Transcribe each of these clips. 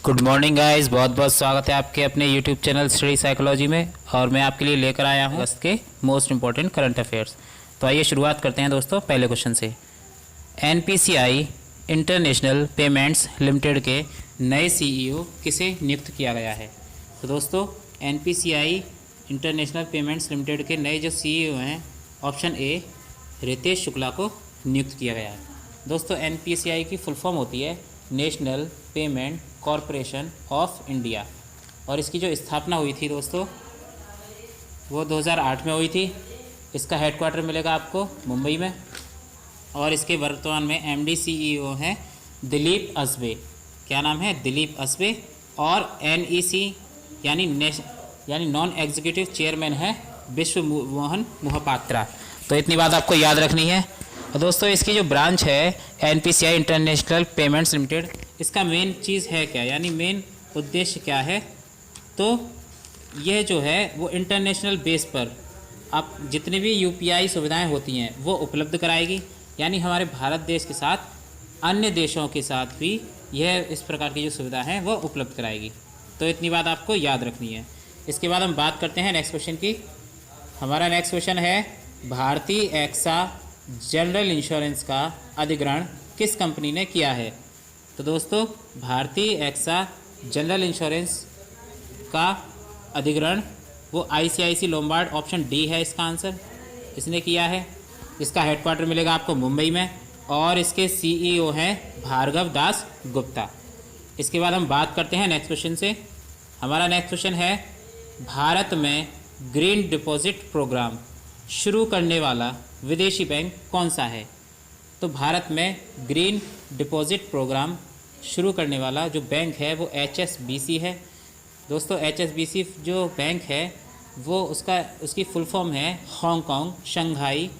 Good morning guys, बहुत बहुत स्वागत है आपके अपने यूट्यूब चैनल स्टडी साइकोलॉजी में। और मैं आपके लिए लेकर आया हूँ अगस्त के मोस्ट इंपॉर्टेंट करंट अफेयर्स। तो आइए शुरुआत करते हैं दोस्तों पहले क्वेश्चन से। एनपीसीआई इंटरनेशनल पेमेंट्स लिमिटेड के नए सीईओ किसे नियुक्त किया गया है? तो दोस्तों एनपीसीआई इंटरनेशनल पेमेंट्स लिमिटेड के नए जो सीईओ हैं, ऑप्शन ए रितेश शुक्ला को नियुक्त किया गया है। दोस्तों एनपीसीआई की फुल फॉर्म होती है national payment corporation of India, और इसकी जो स्थापना हुई थी दोस्तों वो 2008 में हुई थी। इसका हेडक्वार्टर मिलेगा आपको मुंबई में, और इसके वर्तमान में एमडी सीईओ हैं दिलीप असबे। क्या नाम है? दिलीप असबे। और एनईसी यानी नॉन एग्जीक्यूटिव चेयरमैन है विश्व मोहन मोहपात्रा। तो इतनी बात आपको याद रखनी है। और दोस्तों इसकी जो ब्रांच है एनपीसीआई इंटरनेशनल पेमेंट्स लिमिटेड, इसका मेन चीज़ है क्या, यानी मेन उद्देश्य क्या है? तो यह जो है वो इंटरनेशनल बेस पर आप जितनी भी यूपीआई सुविधाएं होती हैं वो उपलब्ध कराएगी, यानी हमारे भारत देश के साथ अन्य देशों के साथ भी यह इस प्रकार की जो सुविधा है वो उपलब्ध कराएगी। तो इतनी बात आपको याद रखनी है। इसके बाद हम बात करते हैं नेक्स्ट क्वेश्चन की। हमारा नेक्स्ट क्वेश्चन है भारतीय एक्सा जनरल इंश्योरेंस का अधिग्रहण किस कंपनी ने किया है? तो दोस्तों भारतीय एक्सा जनरल इंश्योरेंस का अधिग्रहण वो आईसीआईसी लोम्बार्ड, ऑप्शन डी है इसका आंसर, इसने किया है। इसका हेडक्वार्टर मिलेगा आपको मुंबई में, और इसके सीईओ हैं भार्गव दास गुप्ता। इसके बाद हम बात करते हैं नेक्स्ट क्वेश्चन से। हमारा नेक्स्ट क्वेश्चन है भारत में ग्रीन डिपॉजिट प्रोग्राम शुरू करने वाला विदेशी बैंक कौन सा है? तो भारत में ग्रीन डिपॉजिट प्रोग्राम शुरू करने वाला जो बैंक है वो एचएसबीसी है। दोस्तों एचएसबीसी जो बैंक है वो उसकी फुल फॉर्म है Hong Kong Shanghai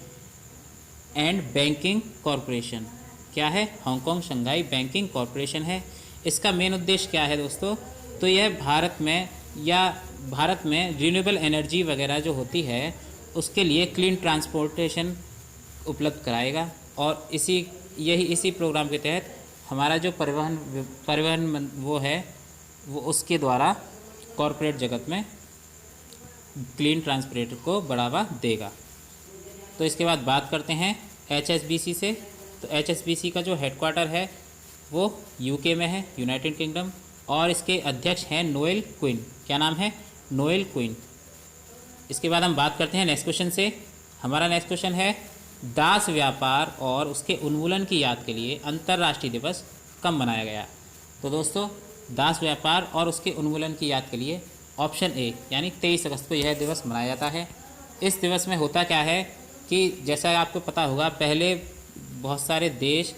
and banking corporation. क्या है? हांगकांग शंघाई बैंकिंग कॉरपोरेशन है। इसका मेन उद्देश्य क्या है दोस्तों? तो यह भारत में रिन्यूएबल एनर्जी वगैरह जो होती है उसके लिए क्लीन ट्रांसपोर्टेशन उपलब्ध कराएगा, और इसी प्रोग्राम के तहत हमारा जो परिवहन वो है वो उसके द्वारा कॉरपोरेट जगत में क्लीन ट्रांसपोर्ट को बढ़ावा देगा। तो इसके बाद बात करते हैं एचएसबीसी से। तो एचएसबीसी का जो हेडक्वार्टर है वो यूके में है, यूनाइटेड किंगडम, और इसके अध्यक्ष हैं नोएल क्विन। क्या नाम है? Noel Quinn. इसके बाद हम बात करते हैं नेक्स्ट क्वेश्चन से। हमारा नेक्स्ट क्वेश्चन है दास व्यापार और उसके उन्मूलन की याद के लिए अंतर्राष्ट्रीय दिवस कब मनाया गया? तो दोस्तों दास व्यापार और उसके उन्मूलन की याद के लिए ऑप्शन ए यानी 23 अगस्त को यह दिवस मनाया जाता है। इस दिवस में होता क्या है कि जैसा आपको पता होगा, पहले बहुत सारे देश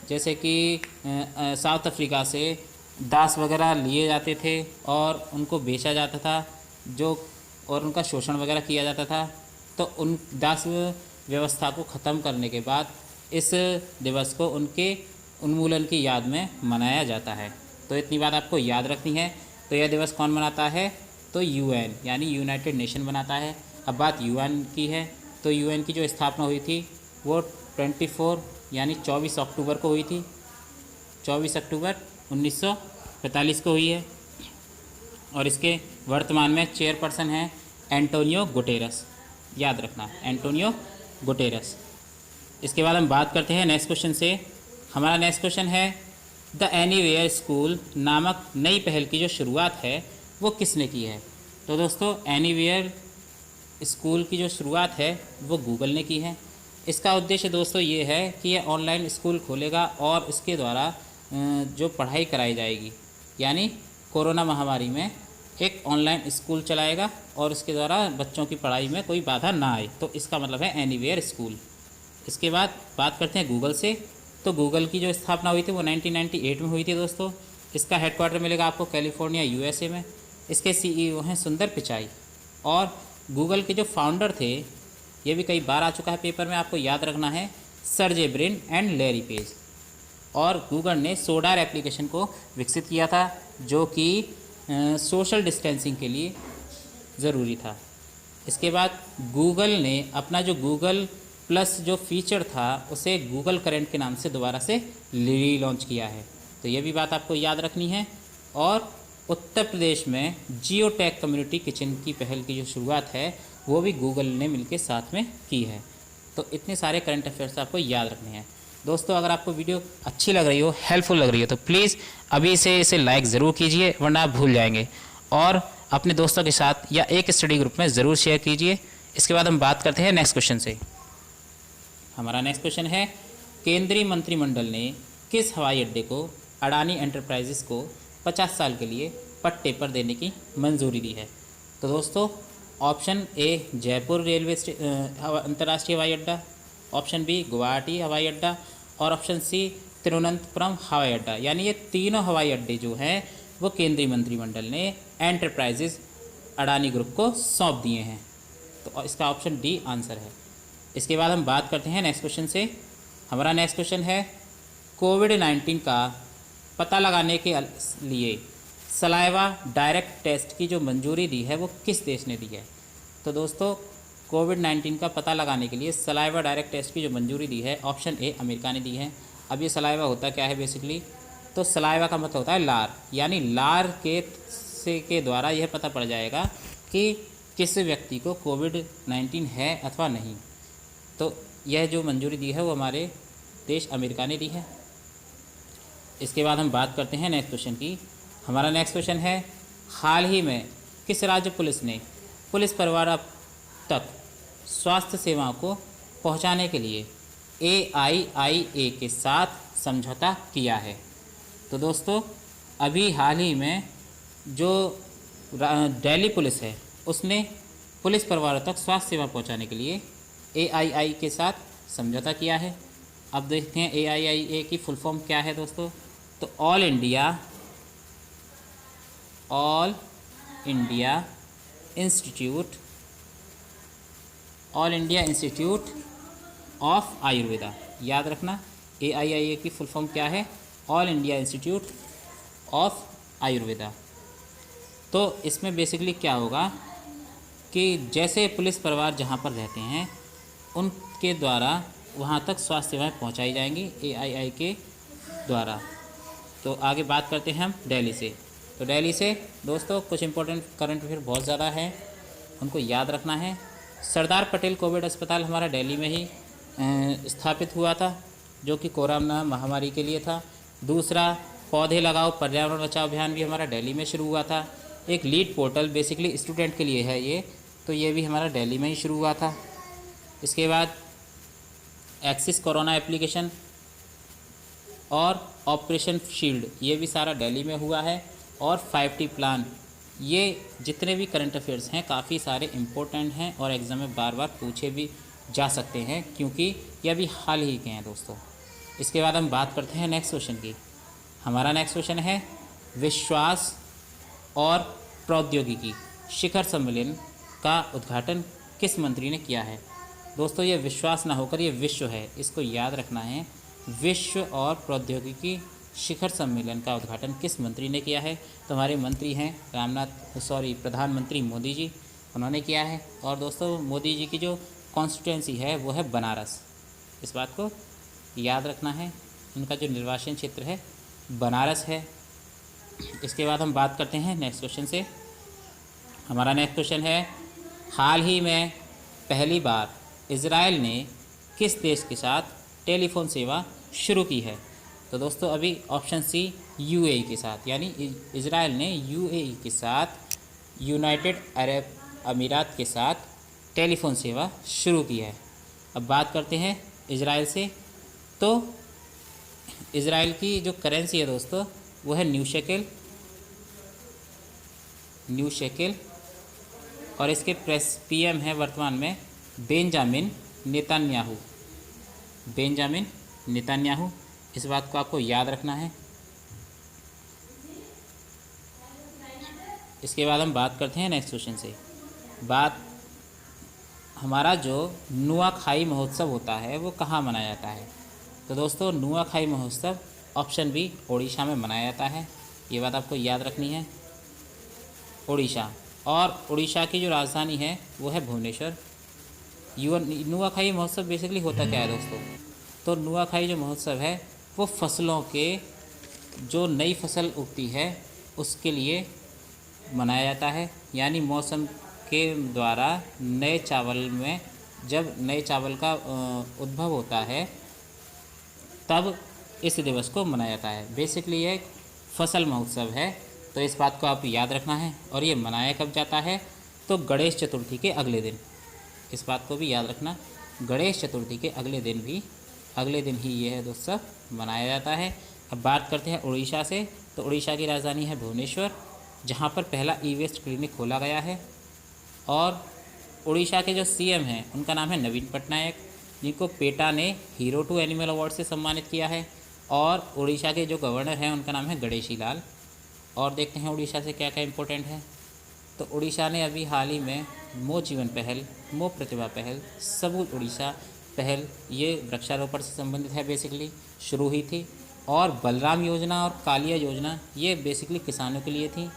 जैसे कि साउथ अफ्रीका से दास वगैरह लिए जाते थे और उनको बेचा जाता था, और उनका शोषण वगैरह किया जाता था। तो उन दास व्यवस्था को ख़त्म करने के बाद इस दिवस को उनके उन्मूलन की याद में मनाया जाता है। तो इतनी बात आपको याद रखनी है। तो यह दिवस कौन मनाता है? तो यूएन यानी यूनाइटेड नेशन बनाता है। अब बात यूएन की है, तो यूएन की जो स्थापना हुई थी वो 24 अक्टूबर को हुई थी। 24 अक्टूबर 1945 को हुई है, और इसके वर्तमान में चेयरपर्सन हैं एंटोनियो गुटेरस। याद रखना, एंटोनियो गुटेरस। इसके बाद हम बात करते हैं नेक्स्ट क्वेश्चन से। हमारा नेक्स्ट क्वेश्चन है द एनीवेयर स्कूल नामक नई पहल की जो शुरुआत है वो किसने की है? तो दोस्तों एनीवेयर स्कूल की जो शुरुआत है वो गूगल ने की है। इसका उद्देश्य दोस्तों ये है कि यह ऑनलाइन स्कूल खोलेगा और इसके द्वारा जो पढ़ाई कराई जाएगी, यानी कोरोना महामारी में एक ऑनलाइन स्कूल चलाएगा और इसके द्वारा बच्चों की पढ़ाई में कोई बाधा ना आए। तो इसका मतलब है एनीवेयर स्कूल। इसके बाद बात करते हैं गूगल से। तो गूगल की जो स्थापना हुई थी वो 1998 में हुई थी दोस्तों। इसका हेडक्वार्टर मिलेगा आपको कैलिफोर्निया यूएसए में। इसके सीईओ हैं सुंदर पिचाई, और गूगल के जो फाउंडर थे, ये भी कई बार आ चुका है पेपर में, आपको याद रखना है, Sergey Brin and Larry page. और गूगल ने सोडार एप्लीकेशन को विकसित किया था जो कि सोशल डिस्टेंसिंग के लिए ज़रूरी था। इसके बाद गूगल ने अपना जो गूगल प्लस जो फीचर था उसे गूगल करेंट के नाम से दोबारा से री लॉन्च किया है। तो ये भी बात आपको याद रखनी है। और उत्तर प्रदेश में जियो टैग कम्युनिटी किचन की पहल की जो शुरुआत है वो भी गूगल ने मिलकर साथ में की है। तो इतने सारे करंट अफेयर्स आपको याद रखने हैं दोस्तों। अगर आपको वीडियो अच्छी लग रही हो, हेल्पफुल लग रही हो, तो प्लीज़ अभी इसे लाइक ज़रूर कीजिए, वरना आप भूल जाएंगे। और अपने दोस्तों के साथ या एक स्टडी ग्रुप में ज़रूर शेयर कीजिए। इसके बाद हम बात करते हैं नेक्स्ट क्वेश्चन से। हमारा नेक्स्ट क्वेश्चन है, केंद्रीय मंत्रिमंडल ने किस हवाई अड्डे को अडानी एंटरप्राइजेस को 50 साल के लिए पट्टे पर देने की मंजूरी दी है? तो दोस्तों ऑप्शन ए जयपुर रेलवे अंतर्राष्ट्रीय हवाई अड्डा, ऑप्शन बी गुवाहाटी हवाई अड्डा और ऑप्शन सी तिरुवनंतपुरम हवाई अड्डा। यानी ये तीनों हवाई अड्डे जो हैं वो केंद्रीय मंत्रिमंडल ने एंटरप्राइजेज अडानी ग्रुप को सौंप दिए हैं। तो इसका ऑप्शन डी आंसर है। इसके बाद हम बात करते हैं नेक्स्ट क्वेश्चन से। हमारा नेक्स्ट क्वेश्चन है, कोविड-19 का पता लगाने के लिए सलाइवा डायरेक्ट टेस्ट की जो मंजूरी दी है वो किस देश ने दी है? तो दोस्तों कोविड-19 का पता लगाने के लिए सलाइवा डायरेक्ट टेस्ट की जो मंजूरी दी है, ऑप्शन ए अमेरिका ने दी है। अब ये सलाइवा होता क्या है बेसिकली? तो सलाइवा का मतलब होता है लार, यानी लार के द्वारा यह पता पड़ जाएगा कि किस व्यक्ति को कोविड-19 है अथवा नहीं। तो यह जो मंजूरी दी है वो हमारे देश अमेरिका ने दी है। इसके बाद हम बात करते हैं नेक्स्ट क्वेश्चन की। हमारा नेक्स्ट क्वेश्चन है, हाल ही में किस राज्य पुलिस ने पुलिस परिवार तक स्वास्थ्य सेवाओं को पहुंचाने के लिए AIIA के साथ समझौता किया है? तो दोस्तों अभी हाल ही में जो दिल्ली पुलिस है उसने पुलिस परिवारों तक स्वास्थ्य सेवा पहुंचाने के लिए AIIA के साथ समझौता किया है। अब देखते हैं AIIA की फुल फॉर्म क्या है दोस्तों। तो all India institute of Ayurveda. याद रखना AIIA की फुल फॉर्म क्या है? All India institute of Ayurveda. तो इसमें बेसिकली क्या होगा कि जैसे पुलिस परिवार जहाँ पर रहते हैं उनके द्वारा वहाँ तक स्वास्थ्य सेवाएं पहुँचाई जाएंगी AIIA के द्वारा। तो आगे बात करते हैं हम दिल्ली से। तो दिल्ली से दोस्तों कुछ इंपॉर्टेंट करंट अफेयर बहुत ज़्यादा है, उनको याद रखना है। सरदार पटेल कोविड अस्पताल हमारा दिल्ली में ही स्थापित हुआ था, जो कि कोरोना महामारी के लिए था। दूसरा, पौधे लगाओ पर्यावरण बचाओ अभियान भी हमारा दिल्ली में शुरू हुआ था। एक लीड पोर्टल बेसिकली स्टूडेंट के लिए है ये, तो ये भी हमारा दिल्ली में ही शुरू हुआ था। इसके बाद एक्सिस कोरोना एप्लीकेशन और ऑपरेशन शील्ड, ये भी सारा दिल्ली में हुआ है। और 5T प्लान, ये जितने भी करंट अफेयर्स हैं काफ़ी सारे इम्पोर्टेंट हैं और एग्ज़ाम में बार बार पूछे भी जा सकते हैं, क्योंकि ये अभी हाल ही के हैं दोस्तों। इसके बाद हम बात करते हैं नेक्स्ट क्वेश्चन की। हमारा नेक्स्ट क्वेश्चन है, विश्वास और प्रौद्योगिकी शिखर सम्मेलन का उद्घाटन किस मंत्री ने किया है? दोस्तों ये विश्वास ना होकर ये विश्व है, इसको याद रखना है। विश्व और प्रौद्योगिकी शिखर सम्मेलन का उद्घाटन किस मंत्री ने किया है? तो हमारे मंत्री हैं प्रधानमंत्री मोदी जी, उन्होंने किया है। और दोस्तों मोदी जी की जो कॉन्स्टिट्यूएंसी है वो है बनारस, इस बात को याद रखना है। इनका जो निर्वाचन क्षेत्र है बनारस है। इसके बाद हम बात करते हैं नेक्स्ट क्वेश्चन से। हमारा नेक्स्ट क्वेश्चन है, हाल ही में पहली बार इजराइल ने किस देश के साथ टेलीफोन सेवा शुरू की है? तो दोस्तों अभी ऑप्शन सी UAE के साथ, यानी इजराइल ने UAE के साथ, यूनाइटेड अरब अमीरात के साथ टेलीफोन सेवा शुरू की है। अब बात करते हैं इजराइल से। तो इजराइल की जो करेंसी है दोस्तों वो है न्यू शेकेल और इसके PM है वर्तमान में बेंजामिन नेतन्याहू। इस बात को आपको याद रखना है। इसके बाद हम बात करते हैं नेक्स्ट क्वेश्चन से। हमारा जो नुआखाई महोत्सव होता है वो कहाँ मनाया जाता है? तो दोस्तों नुआखाई महोत्सव ऑप्शन बी ओडिशा में मनाया जाता है, ये बात आपको याद रखनी है, ओडिशा। और उड़ीसा की जो राजधानी है वो है भुवनेश्वर। नुआखाई महोत्सव बेसिकली होता क्या है दोस्तों? तो नुआखाई जो महोत्सव है वो फसलों के, जो नई फसल उगती है उसके लिए मनाया जाता है। यानी मौसम के द्वारा नए चावल में जब नए चावल का उद्भव होता है तब इस दिवस को मनाया जाता है। बेसिकली ये एक फसल महोत्सव है, तो इस बात को आप याद रखना है। और ये मनाया कब जाता है? तो गणेश चतुर्थी के अगले दिन। इस बात को भी याद रखना, गणेश चतुर्थी के अगले दिन ही यह उत्सव मनाया जाता है। अब बात करते हैं उड़ीसा से। तो उड़ीसा की राजधानी है भुवनेश्वर, जहाँ पर पहला ई वेस्ट क्लिनिक खोला गया है। और उड़ीसा के जो सीएम हैं उनका नाम है नवीन पटनायक, जिनको पेटा ने हीरो टू एनिमल अवार्ड से सम्मानित किया है। और उड़ीसा के जो गवर्नर हैं उनका नाम है गणेशी लाल। और देखते हैं उड़ीसा से क्या क्या इम्पोर्टेंट है। तो उड़ीसा ने अभी हाल ही में मो जीवन पहल, मो प्रतिभा पहल, सबूत उड़ीसा पहल, ये वृक्षारोपण से संबंधित है, बेसिकली शुरू हुई थी। और बलराम योजना और कालिया योजना ये बेसिकली किसानों के लिए थी।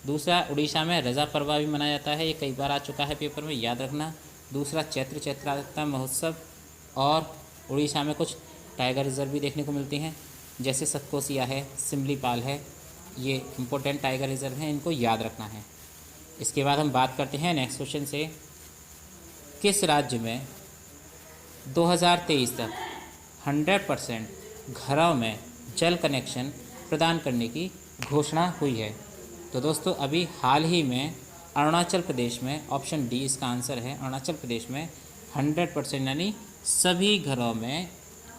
दूसरा, उड़ीसा में रजा पर्व भी मनाया जाता है, ये कई बार आ चुका है पेपर में, याद रखना। दूसरा, चैत्राता महोत्सव। और उड़ीसा में कुछ टाइगर रिजर्व भी देखने को मिलती हैं, जैसे सतकोसिया है, सिमलीपाल है, ये इम्पोर्टेंट टाइगर रिजर्व हैं, इनको याद रखना है। इसके बाद हम बात करते हैं नेक्स्ट क्वेश्चन से। किस राज्य में 2023 तक 100% घरों में जल कनेक्शन प्रदान करने की घोषणा हुई है? तो दोस्तों अभी हाल ही में अरुणाचल प्रदेश में, ऑप्शन डी इसका आंसर है, अरुणाचल प्रदेश में 100% यानी सभी घरों में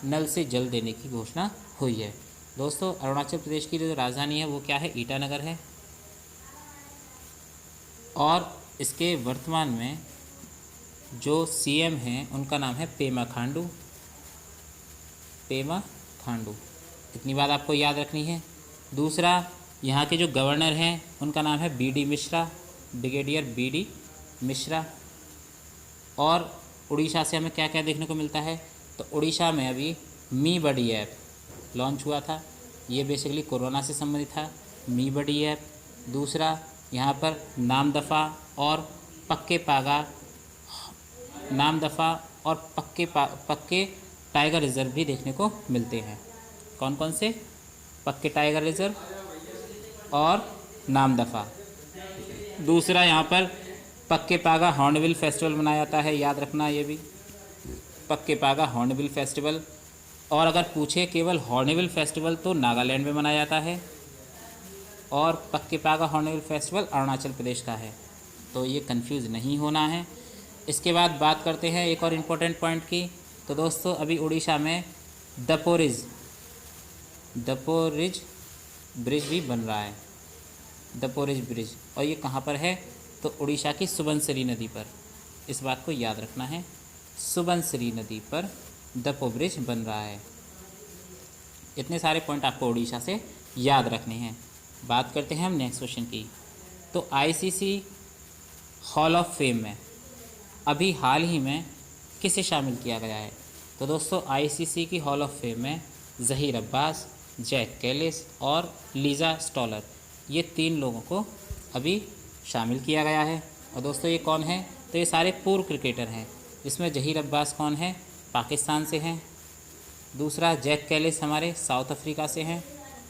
नल से जल देने की घोषणा हुई है। दोस्तों अरुणाचल प्रदेश की जो राजधानी है वो क्या है? ईटानगर है। और इसके वर्तमान में जो सीएम हैं उनका नाम है पेमा खांडू। इतनी बात आपको याद रखनी है। दूसरा, यहाँ के जो गवर्नर हैं उनका नाम है BD Mishra, brigadier BD Mishra. और उड़ीसा से हमें क्या क्या देखने को मिलता है? तो उड़ीसा में अभी मी बडी ऐप लॉन्च हुआ था, ये बेसिकली कोरोना से संबंधित था, मी बडी ऐप। दूसरा, यहाँ पर नामदफ़ा और पक्के टाइगर रिजर्व भी देखने को मिलते हैं। कौन कौन से? पक्के टाइगर रिजर्व और नामदफ़ा। दूसरा, यहाँ पर पक्के पागा हॉर्नबिल फेस्टिवल मनाया जाता है, याद रखना ये भी, पक्के पागा हॉर्नबिल फेस्टिवल। और अगर पूछे केवल हॉर्नबिल फेस्टिवल तो नागालैंड में मनाया जाता है, और पक्के पागा हॉर्नबिल फेस्टिवल अरुणाचल प्रदेश का है, तो ये कंफ्यूज नहीं होना है। इसके बाद बात करते हैं एक और इम्पोर्टेंट पॉइंट की। तो दोस्तों अभी उड़ीसा में दपोरिज ब्रिज भी बन रहा है, दपोरिज ब्रिज। और ये कहाँ पर है? तो उड़ीसा की सुबनसिरी नदी पर। इस बात को याद रखना है, सुबनसिरी नदी पर दपो ब्रिज बन रहा है। इतने सारे पॉइंट आपको उड़ीसा से याद रखने हैं। बात करते हैं हम नेक्स्ट क्वेश्चन की। तो आईसीसी हॉल ऑफ फेम में अभी हाल ही में किसे शामिल किया गया है? तो दोस्तों आईसीसी की हॉल ऑफ फेम में ज़हीर अब्बास, जैक कैलिस और लीज़ा स्टॉलर, ये 3 लोगों को अभी शामिल किया गया है। और दोस्तों ये कौन है? तो ये सारे पूर्व क्रिकेटर हैं, जिसमें ज़हीर अब्बास कौन है? पाकिस्तान से हैं। दूसरा, जैक कैलिस हमारे साउथ अफ्रीका से हैं।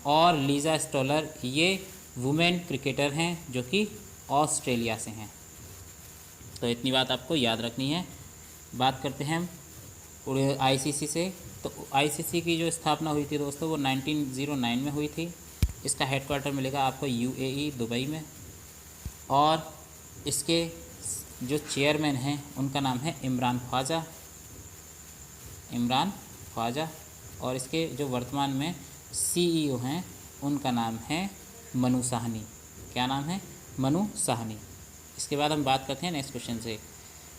और लीज़ा स्टॉलर ये वुमेन क्रिकेटर हैं जो कि ऑस्ट्रेलिया से हैं। तो इतनी बात आपको याद रखनी है। बात करते हैं हम आईसीसी से। तो आईसीसी की जो स्थापना हुई थी दोस्तों वो 1909 में हुई थी। इसका हेडक्वार्टर मिलेगा आपको यूएई दुबई में। और इसके जो चेयरमैन हैं उनका नाम है इमरान ख्वाजा। और इसके जो वर्तमान में सीईओ हैं उनका नाम है मनु साहनी। क्या नाम है? मनु साहनी। इसके बाद हम बात करते हैं नेक्स्ट क्वेश्चन से।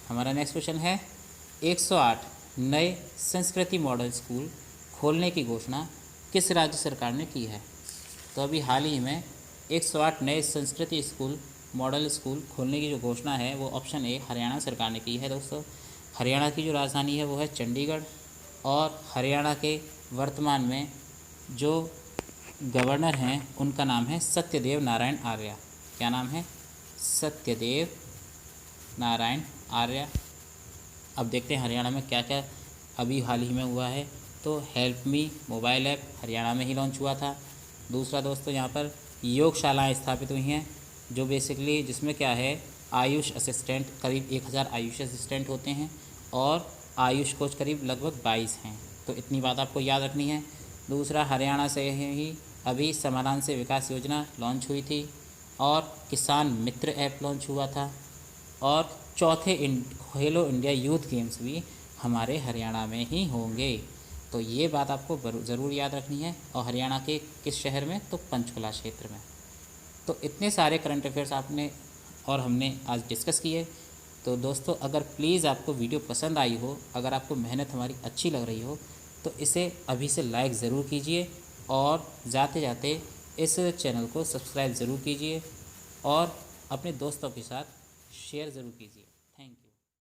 हमारा नेक्स्ट क्वेश्चन है 108 नए संस्कृति मॉडल स्कूल खोलने की घोषणा किस राज्य सरकार ने की है? तो अभी हाल ही में 108 नए संस्कृति मॉडल स्कूल खोलने की जो घोषणा है वो ऑप्शन ए हरियाणा सरकार ने की है। दोस्तों हरियाणा की जो राजधानी है वो है चंडीगढ़। और हरियाणा के वर्तमान में जो गवर्नर हैं उनका नाम है सत्यदेव नारायण आर्य। क्या नाम है? सत्यदेव नारायण आर्य। अब देखते हैं हरियाणा में क्या क्या अभी हाल ही में हुआ है। तो help me mobile app Haryana में ही लॉन्च हुआ था। दूसरा दोस्तों यहाँ पर योगशालाएँ स्थापित हुई हैं, जो बेसिकली जिसमें क्या है, आयुष असिस्टेंट करीब 1000 आयुष असिस्टेंट होते हैं और आयुष कोच करीब लगभग 22 हैं। तो इतनी बात आपको याद रखनी है। दूसरा, हरियाणा से ही अभी समाधान से विकास योजना लॉन्च हुई थी और किसान मित्र ऐप लॉन्च हुआ था। और चौथे, खेलो इंडिया यूथ गेम्स भी हमारे हरियाणा में ही होंगे। तो ये बात आपको ज़रूर याद रखनी है। और हरियाणा के किस शहर में? तो पंचकुला क्षेत्र में। तो इतने सारे करंट अफेयर्स आपने और हमने आज डिस्कस किए। तो दोस्तों, अगर प्लीज़ आपको वीडियो पसंद आई हो, अगर आपको मेहनत हमारी अच्छी लग रही हो, तो इसे अभी से लाइक ज़रूर कीजिए और जाते जाते इस चैनल को सब्सक्राइब ज़रूर कीजिए और अपने दोस्तों के साथ शेयर ज़रूर कीजिए।